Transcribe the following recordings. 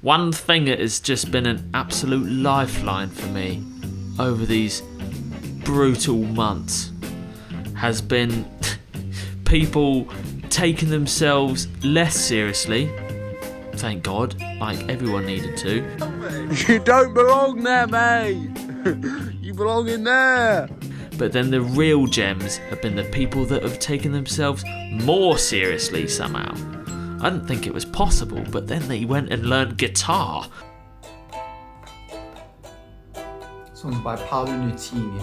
One thing that has just been an absolute lifeline for me over these brutal months has been people taking themselves less seriously. Thank God, like everyone needed to. You don't belong there, mate. You belong in there. But then the real gems have been the people that have taken themselves more seriously somehow. I didn't think it was possible, but then they went and learned guitar. Song by Paolo Nutini.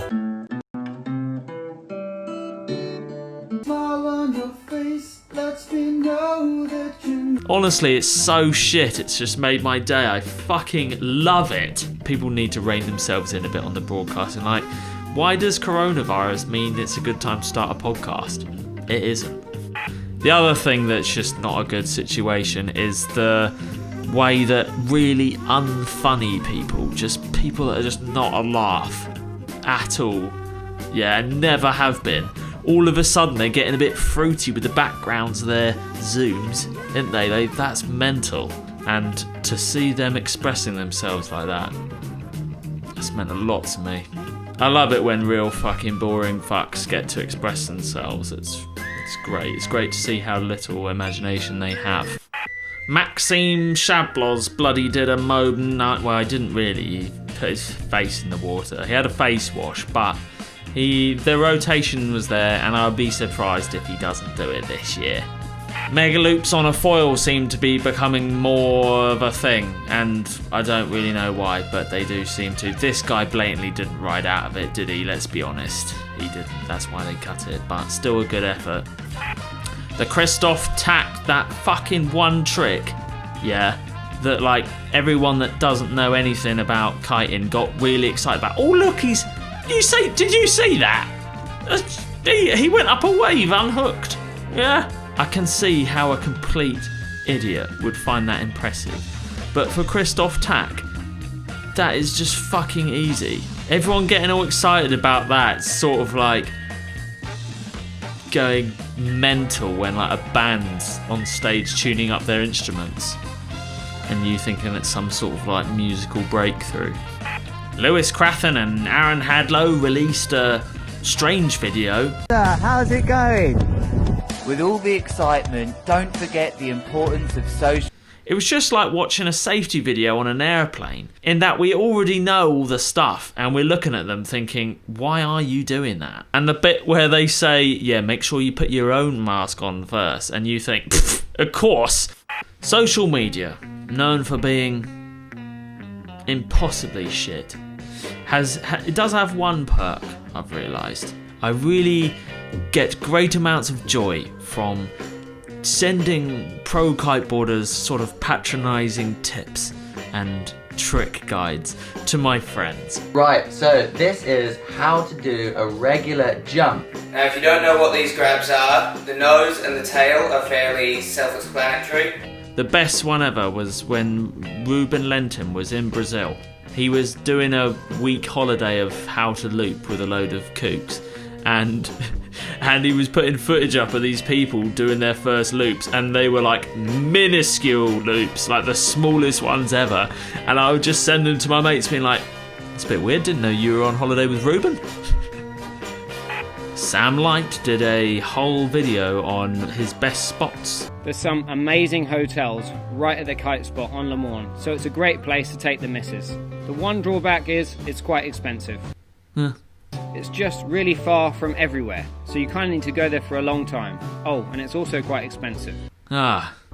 Smile on your face lets me know that you... Honestly, it's so shit, it's just made my day. I fucking love it. People need to rein themselves in a bit on the broadcasting. Like, why does coronavirus mean it's a good time to start a podcast? It isn't. The other thing that's just not a good situation is the way that really unfunny people, just people that are just not a laugh at all, yeah, never have been, all of a sudden they're getting a bit fruity with the backgrounds of their Zooms, aren't they? That's mental. And to see them expressing themselves like that, that's meant a lot to me. I love it when real fucking boring fucks get to express themselves. It's great. It's great to see how little imagination they have. Maxime Chablos bloody did a moan. Well, I didn't really. He put his face in the water. He had a face wash, but the rotation was there, and I'd be surprised if he doesn't do it this year. Mega loops on a foil seem to be becoming more of a thing, and I don't really know why, but they do seem to. This guy blatantly didn't ride out of it, did he? Let's be honest. He didn't. That's why they cut it, but still a good effort. The Christoph tacked that fucking one trick, yeah, that like everyone that doesn't know anything about kiting got really excited about. Oh look, did you see that? He went up a wave unhooked, yeah? I can see how a complete idiot would find that impressive. But for Christoph Tack, that is just fucking easy. Everyone getting all excited about that, sort of like going mental when like a band's on stage tuning up their instruments and you thinking it's some sort of like musical breakthrough. Lewis Crathen and Aaron Hadlow released a strange video. How's it going? With all the excitement, don't forget the importance of social... It was just like watching a safety video on an airplane, in that we already know all the stuff and we're looking at them thinking, why are you doing that? And the bit where they say, yeah, make sure you put your own mask on first, and you think, of course. Social media, known for being impossibly shit, it does have one perk, I've realised. I really get great amounts of joy from sending pro kiteboarders sort of patronising tips and trick guides to my friends. Right, so this is how to do a regular jump. Now if you don't know what these grabs are, the nose and the tail are fairly self-explanatory. The best one ever was when Ruben Lenton was in Brazil. He was doing a week holiday of how to loop with a load of kooks, and he was putting footage up of these people doing their first loops, and they were like minuscule loops, like the smallest ones ever, and I would just send them to my mates being like, it's a bit weird, didn't know you were on holiday with Ruben. Sam Light did a whole video on his best spots. There's some amazing hotels right at the kite spot on Le Mans, so it's a great place to take the missus. The one drawback is it's quite expensive. It's just really far from everywhere, so you kind of need to go there for a long time. Oh, and it's also quite expensive.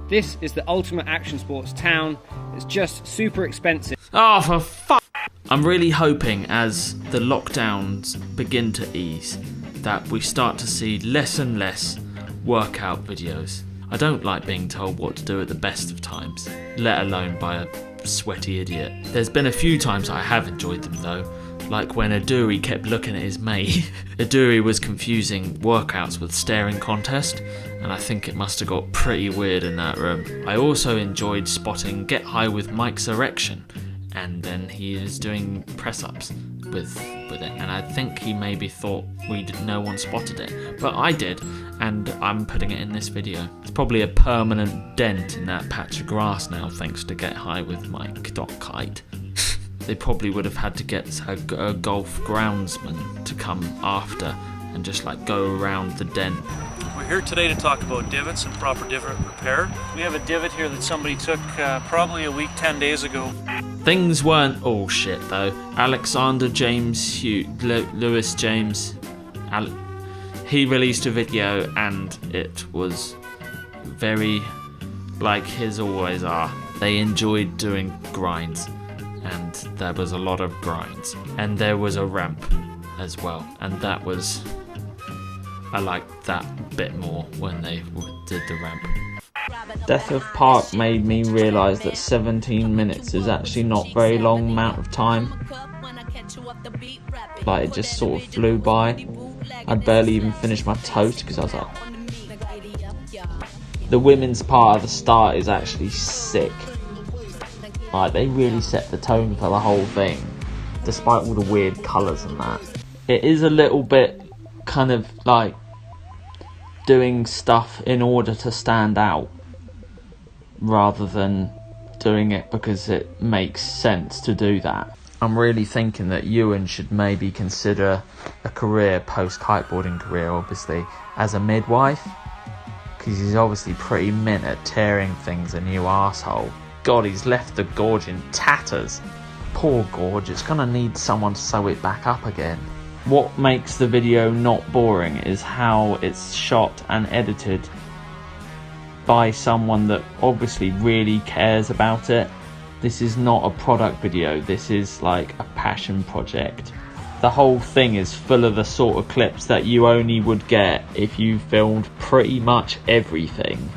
This is the ultimate action sports town. It's just super expensive. Oh, for fuck! I'm really hoping as the lockdowns begin to ease that we start to see less and less workout videos. I don't like being told what to do at the best of times, let alone by a sweaty idiot. There's been a few times I have enjoyed them though, like when Aduri kept looking at his mate. Aduri was confusing workouts with staring contest, and I think it must have got pretty weird in that room. I also enjoyed spotting Get High with Mike's erection, and then he is doing press-ups, with it, and I think he maybe thought no one spotted it, but I did, and I'm putting it in this video. It's probably a permanent dent in that patch of grass now, thanks to Get High with my kite. They probably would have had to get a golf groundsman to come after and just like go around the dent. We're here today to talk about divots and proper divot repair. We have a divot here that somebody took probably a week, 10 days ago. Things weren't all shit though. Alexander James Lewis James, he released a video and it was very like his always are. They enjoyed doing grinds, and there was a lot of grinds, and there was a ramp as well, and that was, I liked that bit more when they did the ramp. Death of Park made me realise that 17 minutes is actually not a very long amount of time. Like, it just sort of flew by. I'd barely even finished my toast because I was like... The women's part at the start is actually sick. Like, they really set the tone for the whole thing, despite all the weird colours and that. It is a little bit kind of like doing stuff in order to stand out, rather than doing it because it makes sense to do that. I'm really thinking that Ewan should maybe consider a career, post-kiteboarding career obviously, as a midwife, because he's obviously pretty mint at tearing things a new arsehole. God, he's left the Gorge in tatters. Poor Gorge, it's gonna need someone to sew it back up again. What makes the video not boring is how it's shot and edited by someone that obviously really cares about it. This is not a product video, this is like a passion project. The whole thing is full of the sort of clips that you only would get if you filmed pretty much everything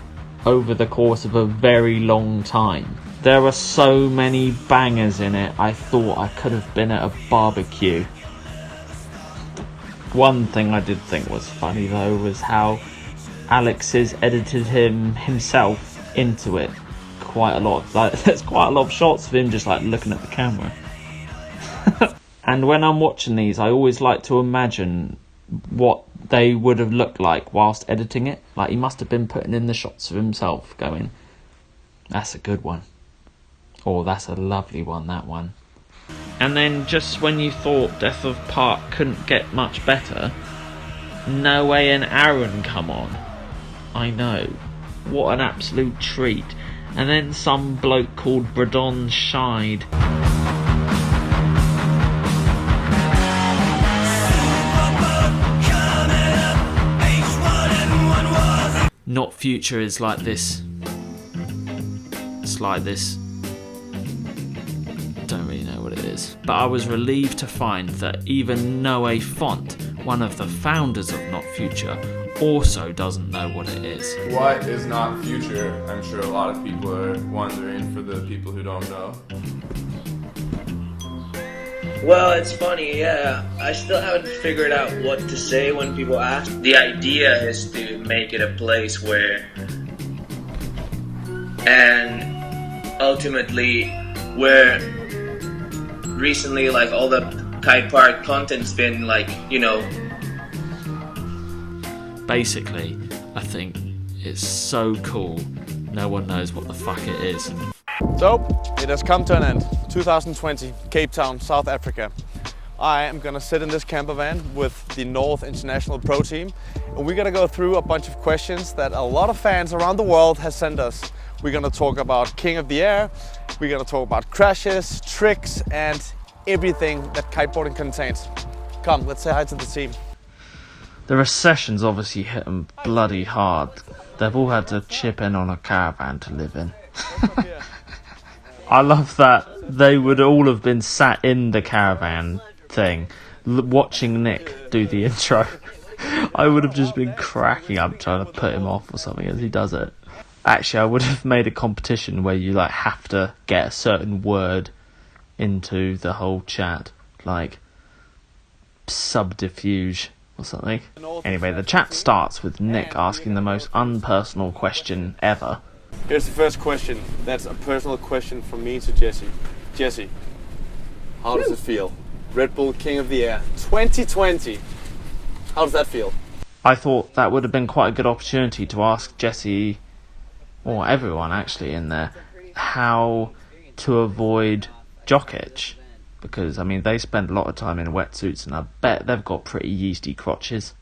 over the course of a very long time. There are so many bangers in it, I thought I could have been at a barbecue. One thing I did think was funny though was how Alex has edited himself into it quite a lot. Like, there's quite a lot of shots of him just like looking at the camera. And when I'm watching these, I always like to imagine what they would have looked like whilst editing it. Like, he must have been putting in the shots of himself going, that's a good one, or that's a lovely one, that one. And then just when you thought Death of Park couldn't get much better, Noe and Aaron come on. I know, what an absolute treat. And then some bloke called Bradon Shide. Not Future is like this. It's like this. Don't really know what it is. But I was relieved to find that even Noe Font, one of the founders of Not Future, also doesn't know what it is. What is Not Future? I'm sure a lot of people are wondering, for the people who don't know. Well, it's funny, yeah. I still haven't figured out what to say when people ask. The idea is to make it a place where, and ultimately, where recently, like, all the Kite Park content's been, like, you know. Basically, I think it's so cool, no one knows what the fuck it is. So, it has come to an end. 2020, Cape Town, South Africa. I am gonna sit in this camper van with the North International Pro Team, and we're gonna go through a bunch of questions that a lot of fans around the world has sent us. We're gonna talk about King of the Air, we're gonna talk about crashes, tricks, and everything that kiteboarding contains. Come, let's say hi to the team. The recession's obviously hit them bloody hard. They've all had to chip in on a caravan to live in. I love that they would all have been sat in the caravan thing, watching Nick do the intro. I would have just been cracking up trying to put him off or something as he does it. Actually, I would have made a competition where you like have to get a certain word into the whole chat, like subterfuge or something. Anyway, the chat starts with Nick asking the most unpersonal question ever. Here's the first question. That's a personal question from me to Jesse. Jesse, how does it feel Red Bull King of the Air 2020. How does that feel? I thought that would have been quite a good opportunity to ask Jesse, or everyone actually in there, how to avoid jock itch. Because, I mean, they spend a lot of time in wetsuits and I bet they've got pretty yeasty crotches.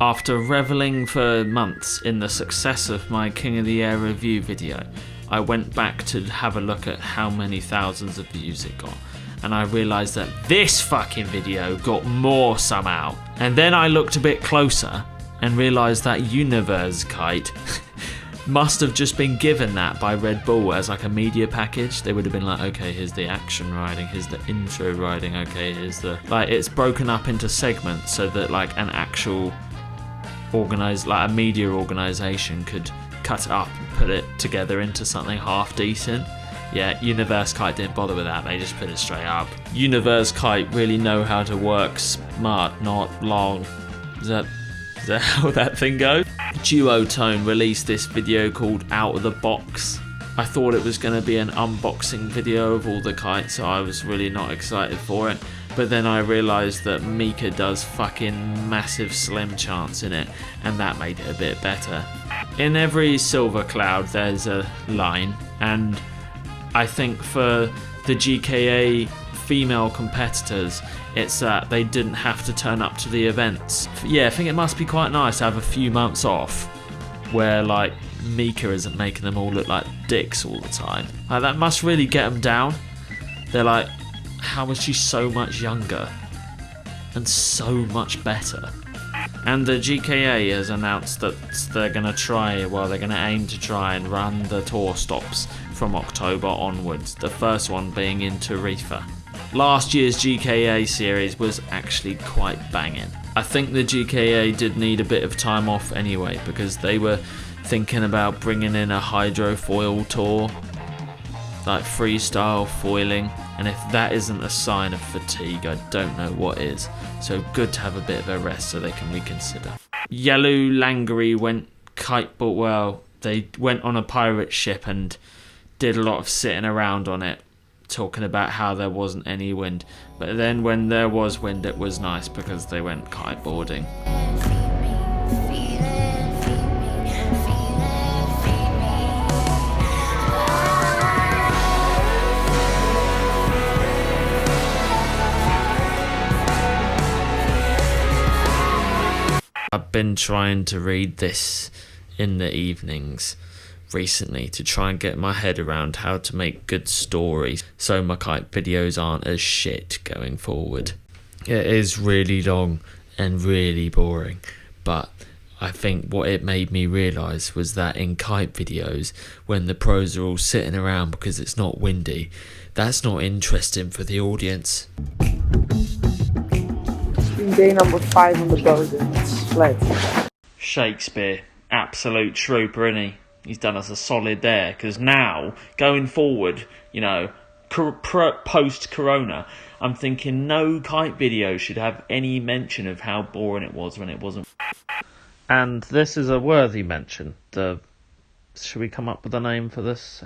After revelling for months in the success of my King of the Air review video, I went back to have a look at how many thousands of views it got. And I realised that this fucking video got more somehow. And then I looked a bit closer and realised that Universe Kite must have just been given that by Red Bull as like a media package. They would have been like, okay, here's the action riding, here's the intro riding, okay, here's the... Like, it's broken up into segments so that like an actual like a media organisation could cut it up and put it together into something half decent. Yeah, Universe Kite didn't bother with that, they just put it straight up. Universe Kite really know how to work smart, not long. Is that how that thing goes? Duotone released this video called Out of the Box. I thought it was going to be an unboxing video of all the kites, so I was really not excited for it. But then I realised that Mika does fucking massive slim chance in it, and that made it a bit better. In every silver cloud there's a line, and I think for the GKA female competitors, it's that they didn't have to turn up to the events. Yeah, I think it must be quite nice to have a few months off where like Mika isn't making them all look like dicks all the time. Like, that must really get them down. They're like, how is she so much younger and so much better? And the GKA has announced that they're going to aim to try and run the tour stops from October onwards, the first one being in Tarifa. Last year's GKA series was actually quite banging. I think the GKA did need a bit of time off anyway, because they were thinking about bringing in a hydrofoil tour, like freestyle foiling, and if that isn't a sign of fatigue, I don't know what is. So good to have a bit of a rest so they can reconsider. Yalu Langari they went on a pirate ship and did a lot of sitting around on it, talking about how there wasn't any wind. But then when there was wind, it was nice because they went kiteboarding. I've been trying to read this in the evenings recently to try and get my head around how to make good stories so my kite videos aren't as shit going forward. It is really long and really boring, but I think what it made me realise was that in kite videos, when the pros are all sitting around because it's not windy, that's not interesting for the audience. Day number 5 on the boat and it's flat. Shakespeare, absolute trooper, isn't he? He's done us a solid there, because now, going forward, you know, post-corona, I'm thinking no kite video should have any mention of how boring it was when it wasn't. And this is a worthy mention. Should we come up with a name for this?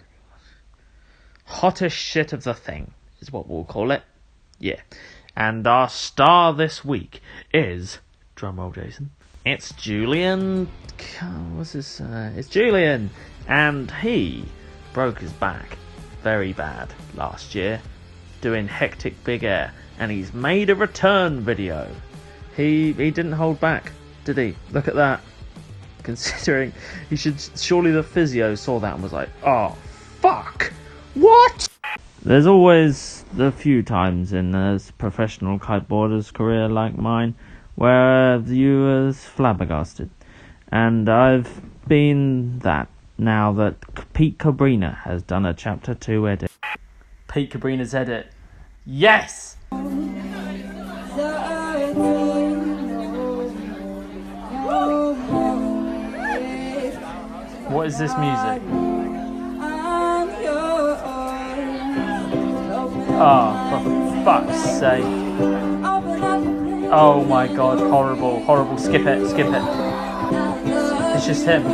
Hottest shit of the thing is what we'll call it. Yeah. And our star this week is, drumroll Jason, it's Julian. It's Julian, and he broke his back very bad last year doing Hectic Big Air, and he's made a return video. He didn't hold back, did he? Look at that. Considering surely the physio saw that and was like, oh fuck, what? There's always the few times in a professional kiteboarder's career like mine where viewers flabbergasted. And I've been that now that Pete Cabrina has done a Chapter 2 edit. Pete Cabrina's edit. Yes! What is this music? Oh, for fuck's sake. Oh my god, horrible, horrible. Skip it. It's just him.